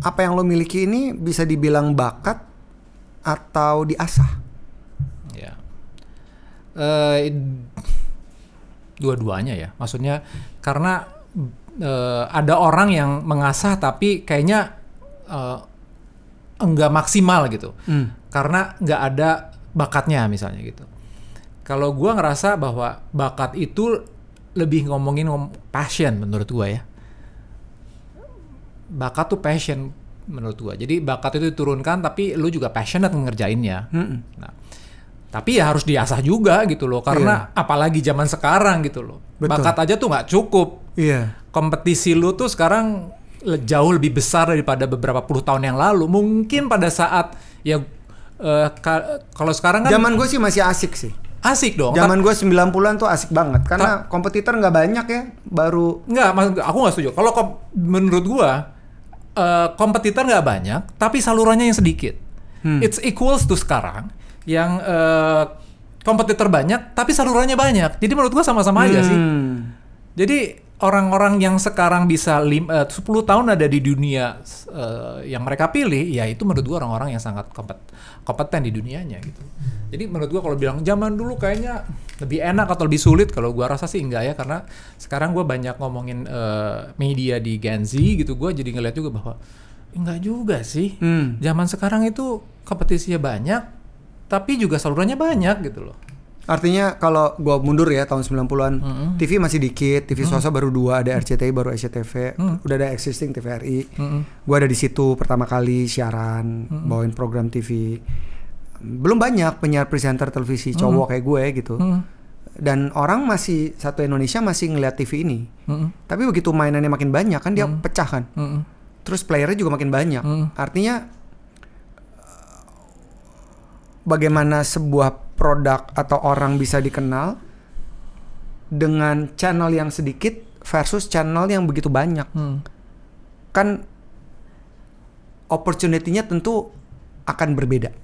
apa yang lo miliki ini bisa dibilang bakat atau diasah? Ya. Dua-duanya ya. Maksudnya karena ada orang yang mengasah tapi kayaknya enggak maksimal gitu. Karena enggak ada bakatnya misalnya gitu. Kalau gue ngerasa bahwa bakat itu lebih ngomongin passion menurut gue ya. Bakat tuh passion menurut gue. Jadi bakat itu diturunkan tapi lu juga passionate ngerjainnya. Nah, tapi ya harus diasah juga gitu loh. Karena apalagi zaman sekarang gitu loh. Betul. Bakat aja tuh nggak cukup. Iya. Kompetisi lu tuh sekarang jauh lebih besar daripada beberapa puluh tahun yang lalu. Mungkin pada saat ya kalau sekarang kan Zaman gue sih masih asik sih. asik dong. Zaman gue 90-an tuh asik banget karena kompetitor nggak banyak ya, baru Aku nggak setuju. Kalau menurut gua kompetitor nggak banyak, tapi salurannya yang sedikit. It's equals to sekarang yang kompetitor banyak, tapi salurannya banyak. Jadi menurut gua sama-sama aja sih. Jadi orang-orang yang sekarang bisa 10 tahun ada di dunia yang mereka pilih, ya itu menurut gua orang-orang yang sangat kompeten di dunianya gitu. Jadi menurut gua kalau bilang zaman dulu kayaknya lebih enak atau lebih sulit, kalau gua rasa sih enggak ya, karena sekarang gua banyak ngomongin media di Gen Z gitu, gua jadi ngeliat juga bahwa enggak juga sih. Zaman sekarang itu kompetisinya banyak, tapi juga salurannya banyak gitu loh. artinya kalau gue mundur ya tahun 90-an, TV masih dikit, TV swasta baru 2, ada RCTI baru SCTV, udah ada existing TVRI. Gue ada di situ pertama kali siaran, bawain program TV. Belum banyak penyiar presenter televisi cowok kayak gue gitu. Dan orang masih, satu Indonesia masih ngeliat TV ini. Tapi begitu mainannya makin banyak kan dia pecah kan. Terus playernya juga makin banyak. Artinya bagaimana sebuah produk atau orang bisa dikenal dengan channel yang sedikit versus channel yang begitu banyak. Kan opportunity-nya tentu akan berbeda.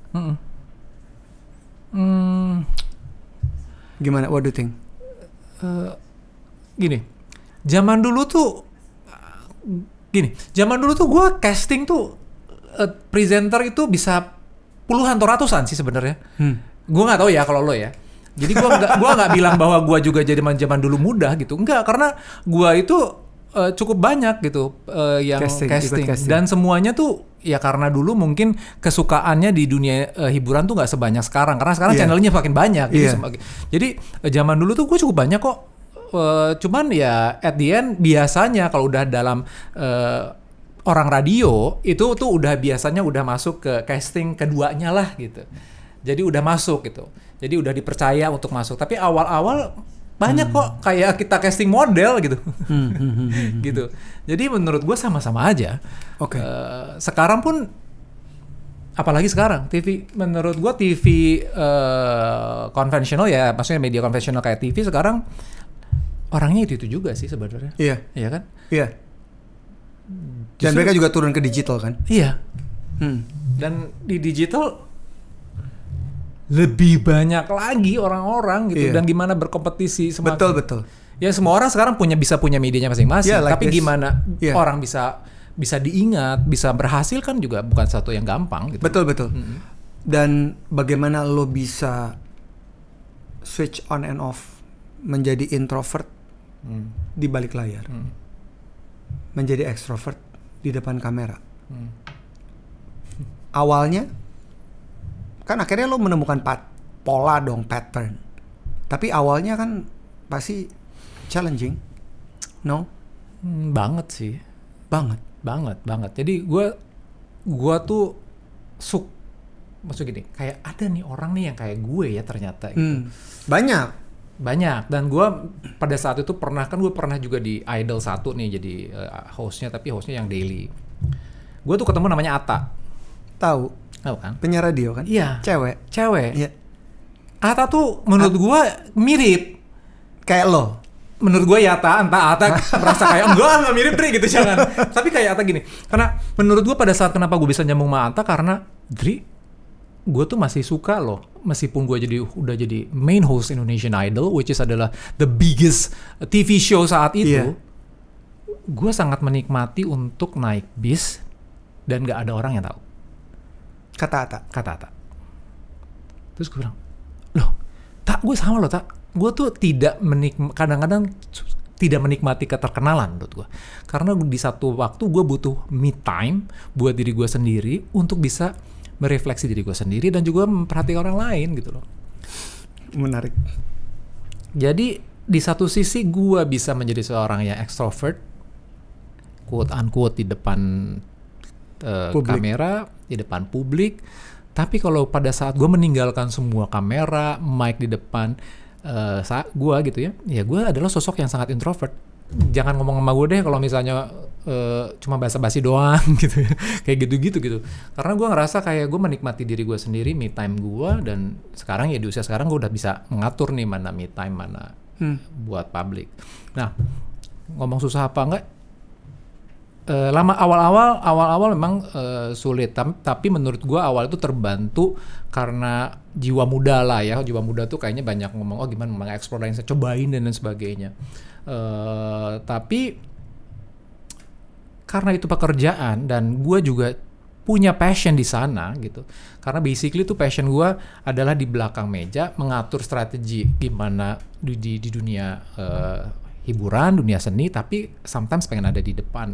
Gimana? What do you think? Zaman dulu tuh gue casting tuh presenter itu bisa puluhan atau ratusan sih sebenarnya. Gue nggak tahu ya kalau lo ya. Jadi gue nggak bilang bahwa gue juga jadi zaman dulu mudah gitu. Enggak, karena gue itu cukup banyak gitu yang casting. Dan semuanya tuh ya karena dulu mungkin kesukaannya di dunia hiburan tuh nggak sebanyak sekarang. Karena sekarang channelnya makin banyak. Jadi zaman dulu tuh gue cukup banyak kok. Cuman ya at the end biasanya kalau udah dalam orang radio itu tuh udah biasanya udah masuk ke casting keduanya lah gitu. Jadi udah masuk gitu. Jadi udah dipercaya untuk masuk. Tapi awal-awal banyak kok kayak kita casting model gitu. Gitu. Jadi menurut gue sama-sama aja. Sekarang pun apalagi sekarang TV, menurut gue TV konvensional ya, maksudnya media konvensional kayak TV sekarang orangnya itu juga sih sebenarnya. Iya kan? Iya. Dan mereka juga turun ke digital kan? Iya. Dan di digital lebih banyak lagi orang-orang gitu. Dan gimana berkompetisi semakin. Betul. Ya semua orang sekarang bisa punya medianya masing-masing. Tapi gimana orang bisa diingat, bisa berhasil kan juga bukan satu yang gampang gitu. Betul. Dan bagaimana lo bisa switch on and off menjadi introvert di balik layar, menjadi extrovert di depan kamera. Awalnya kan akhirnya lo menemukan pola dong, pattern. Tapi awalnya kan pasti challenging, no? Banget sih, banget. Jadi gue tuh maksud gini, kayak ada nih orang nih yang kayak gue ya ternyata gitu. Banyak. Dan gue pada saat itu pernah juga di Idol 1 nih jadi hostnya, tapi hostnya yang daily. Gue tuh ketemu namanya Atta. Tahu kan? Penyiar radio kan? Iya. Cewek. Iya. Atta tuh menurut gue mirip kayak lo. Menurut gue ya entah Atta merasa kayak enggak mirip Dri gitu, jangan. Tapi kayak Atta gini. Karena menurut gue pada saat kenapa gue bisa nyambung sama Atta, karena Dri, gue tuh masih suka loh, meskipun gue udah jadi main host Indonesian Idol, which is adalah the biggest TV show saat itu. Gue sangat menikmati untuk naik bis dan nggak ada orang yang tahu. Kata Ata. Terus gue bilang, loh, tak, gue sama loh, tak. Gue tuh kadang-kadang tidak menikmati keterkenalan menurut gue. Karena di satu waktu gue butuh me time buat diri gue sendiri untuk bisa merefleksi diri gue sendiri dan juga memperhatikan orang lain gitu loh. Menarik. Jadi di satu sisi gue bisa menjadi seorang yang extrovert, quote unquote di depan kamera, di depan publik. Tapi kalau pada saat gue meninggalkan semua kamera, mic di depan saat gue gitu ya gue adalah sosok yang sangat introvert. Jangan ngomong sama gue deh kalau misalnya cuma basa-basi doang gitu ya. Kayak gitu. Karena gue ngerasa kayak gue menikmati diri gue sendiri, me time gue, dan sekarang ya di usia sekarang gue udah bisa mengatur nih mana me time, mana buat publik. Nah, ngomong susah apa enggak? Awal-awal memang sulit, tapi menurut gue awal itu terbantu karena jiwa muda lah ya. Jiwa muda tuh kayaknya banyak ngomong, oh gimana mengeksplor, saya cobain dan lain sebagainya. Tapi karena itu pekerjaan dan gue juga punya passion di sana gitu. Karena basically tuh passion gue adalah di belakang meja mengatur strategi gimana di dunia hiburan, dunia seni, tapi sometimes pengen ada di depan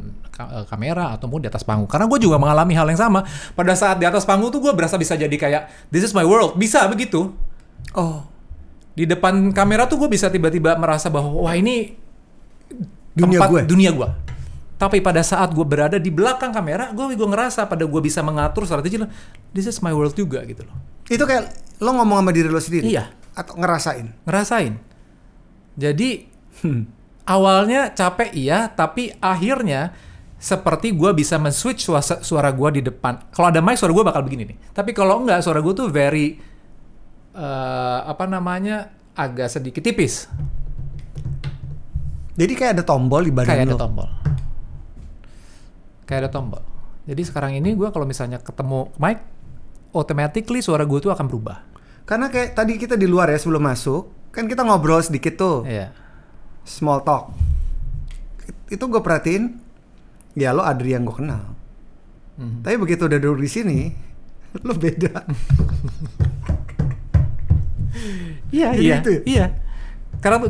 kamera atau di atas panggung. Karena gue juga mengalami hal yang sama. Pada saat di atas panggung tuh gue berasa bisa jadi kayak this is my world, bisa begitu. Oh, di depan kamera tuh gue bisa tiba-tiba merasa bahwa wah ini dunia gue. Tapi pada saat gue berada di belakang kamera, gue ngerasa pada gue bisa mengatur strategi, this is my world juga gitu loh. Itu kayak lo ngomong sama diri lo sendiri? Iya. Atau ngerasain? Ngerasain. Jadi awalnya capek iya, tapi akhirnya seperti gue bisa men-switch suara gue di depan. Kalau ada mic suara gue bakal begini nih. Tapi kalau enggak, suara gue tuh very agak sedikit tipis. Jadi kayak ada tombol di badan lo. Kayak ada tombol. Jadi sekarang ini gue kalau misalnya ketemu mic, automatically suara gue tuh akan berubah. Karena kayak tadi kita di luar ya sebelum masuk, kan kita ngobrol sedikit tuh. Iya. Small talk. Itu gue perhatiin, ya lo Adri yang gue kenal. Tapi begitu udah duduk di sini, lo beda. Iya. Karena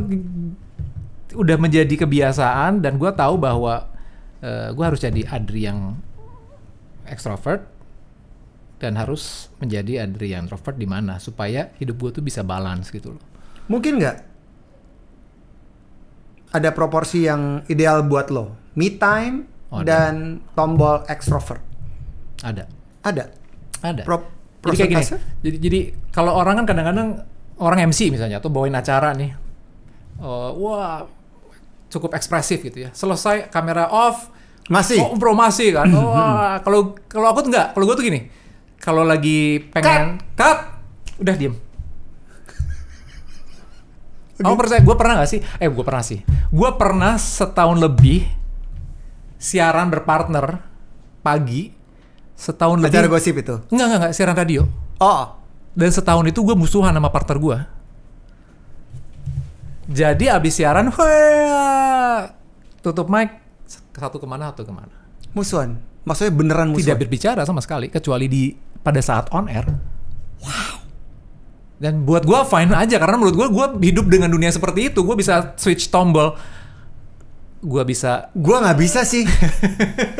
udah menjadi kebiasaan dan gue tahu bahwa gue harus jadi Adri yang extrovert dan harus menjadi Adri yang introvert di mana supaya hidup gue tuh bisa balance gitu loh. Mungkin nggak ada proporsi yang ideal buat lo? Me time dan tombol extrovert. Ada. Jadi kayak gini. Jadi kalau orang kan kadang-kadang orang MC misalnya atau bawain acara nih, wah cukup ekspresif gitu ya. Selesai kamera off, masih kan. Kalau aku tuh enggak. Kalau gue tuh gini. Kalau lagi pengen cut, udah diem. Kamu percaya? Gue pernah nggak sih? Gue pernah sih. Gue pernah setahun lebih siaran berpartner pagi. Setahun lebih. Acara gosip itu? Enggak, siaran radio. Oh. Dan setahun itu gue musuhan sama partner gue. Jadi abis siaran, tutup mic, satu kemana. Musuhan? Maksudnya beneran musuhan? Tidak berbicara sama sekali, kecuali pada saat on air. Wow. Dan buat gue fine aja, karena menurut gue hidup dengan dunia seperti itu. Gue bisa switch tombol. Gue nggak bisa sih.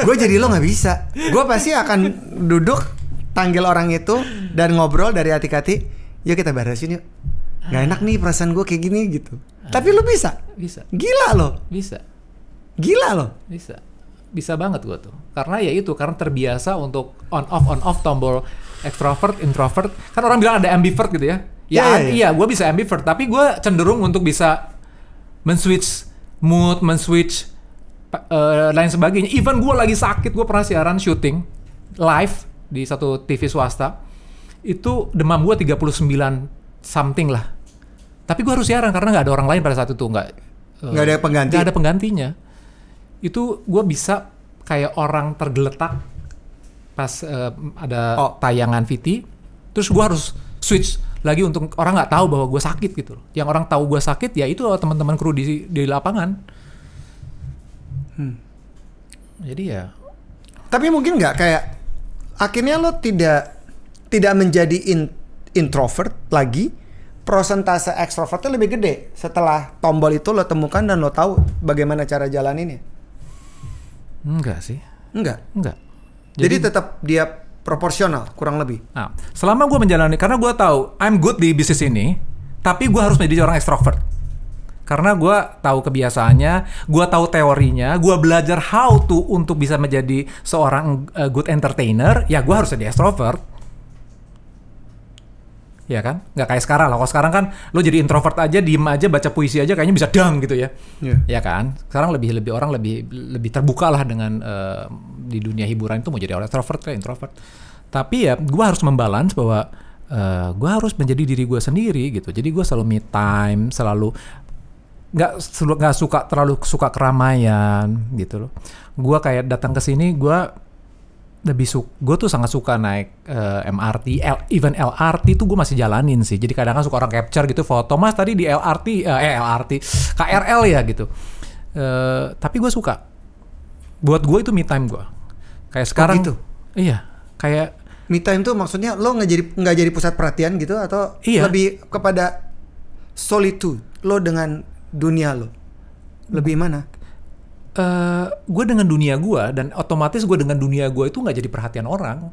Gue jadi lo nggak bisa. Gue pasti akan duduk, panggil orang itu, dan ngobrol dari hati ke hati. Yuk kita beresin yuk. Gak enak nih perasaan gue kayak gini gitu. Tapi lo bisa? Bisa. Gila lo? Bisa. Gila lo? Bisa banget gue tuh. Karena ya itu, karena terbiasa untuk on off tombol extrovert, introvert. Kan orang bilang ada ambivert gitu ya. Iya, gue bisa ambivert. Tapi gue cenderung untuk bisa men-switch mood, men-switch lain sebagainya. Even gue lagi sakit, gue pernah siaran syuting live di satu TV swasta. Itu demam gue 39 something lah. Tapi gue harus siaran karena nggak ada orang lain pada saat itu, nggak ada pengganti. Nggak ada penggantinya. Itu gue bisa kayak orang tergeletak pas ada tayangan VT, terus gue harus switch lagi untuk orang nggak tahu bahwa gue sakit gitu loh. Yang orang tahu gue sakit ya itu teman-teman kru di lapangan. Jadi ya Tapi mungkin nggak kayak akhirnya lo tidak menjadi introvert lagi, prosentase ekstrovertnya lebih gede setelah tombol itu lo temukan dan lo tahu bagaimana cara jalaninnya. Enggak sih. Enggak. Jadi tetap dia proporsional kurang lebih. Nah, selama gue menjalani, karena gue tahu I'm good di bisnis ini, tapi gue harus menjadi orang ekstrovert. Karena gue tahu kebiasaannya, gue tahu teorinya, gue belajar how to untuk bisa menjadi seorang good entertainer, ya gue harus jadi ekstrovert. Ya kan? Nggak kayak sekarang lah. Kalau sekarang kan lo jadi introvert aja, diem aja, baca puisi aja kayaknya bisa dang gitu ya. Ya kan? Sekarang orang lebih terbuka lah dengan di dunia hiburan itu mau jadi orang extrovert kayak introvert. Tapi ya gue harus membalance bahwa gue harus menjadi diri gue sendiri gitu. Jadi gue selalu me time, selalu nggak terlalu suka keramaian gitu loh. Gue kayak datang ke sini gue tuh sangat suka naik MRT, even LRT tuh gue masih jalanin sih. Jadi kadang-kadang suka orang capture gitu foto, Mas tadi di KRL ya gitu. Tapi gue suka. Buat gue itu me time gue. Kayak sekarang gitu. Iya, kayak me time tuh maksudnya lo nggak jadi pusat perhatian gitu atau lebih kepada solitude lo dengan dunia lo. Lebih mana? Gue dengan dunia gue dan otomatis gue dengan dunia gue itu nggak jadi perhatian orang.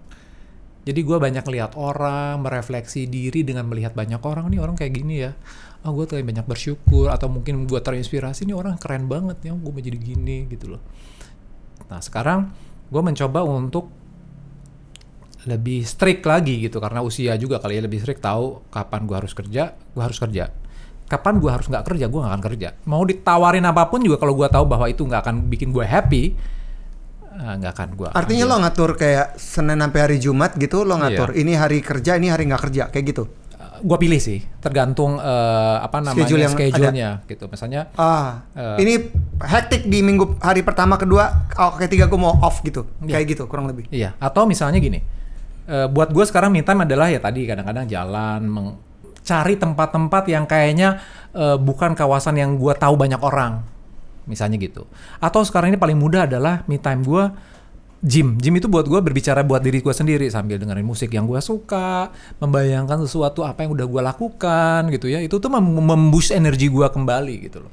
Jadi gue banyak lihat orang, merefleksi diri dengan melihat banyak orang, nih orang kayak gini ya. Gue tuh banyak bersyukur atau mungkin gue terinspirasi, nih orang keren banget ya, gue mau jadi gini gitu loh. Nah sekarang gue mencoba untuk lebih strict lagi gitu karena usia juga kali ya, lebih strict, tahu kapan gue harus kerja. Kapan gue harus nggak kerja, gue nggak akan kerja. Mau ditawarin apapun juga kalau gue tahu bahwa itu nggak akan bikin gue happy, nggak akan gue. Artinya lo ngatur kayak Senin sampai hari Jumat gitu, lo ngatur ini hari kerja, ini hari nggak kerja, kayak gitu. Gue pilih sih, tergantung schedule-nya gitu. Misalnya, ini hektik di hari pertama, kedua, ketiga gue mau off gitu, kayak gitu kurang lebih. Iya. Atau misalnya gini, buat gue sekarang me time adalah ya tadi kadang-kadang jalan, cari tempat-tempat yang kayaknya bukan kawasan yang gue tahu banyak orang, misalnya gitu. Atau sekarang ini paling mudah adalah me time gue gym itu buat gue berbicara buat diri gue sendiri sambil dengerin musik yang gue suka, membayangkan sesuatu apa yang udah gue lakukan gitu ya. Itu tuh memboost energi gue kembali gitu loh.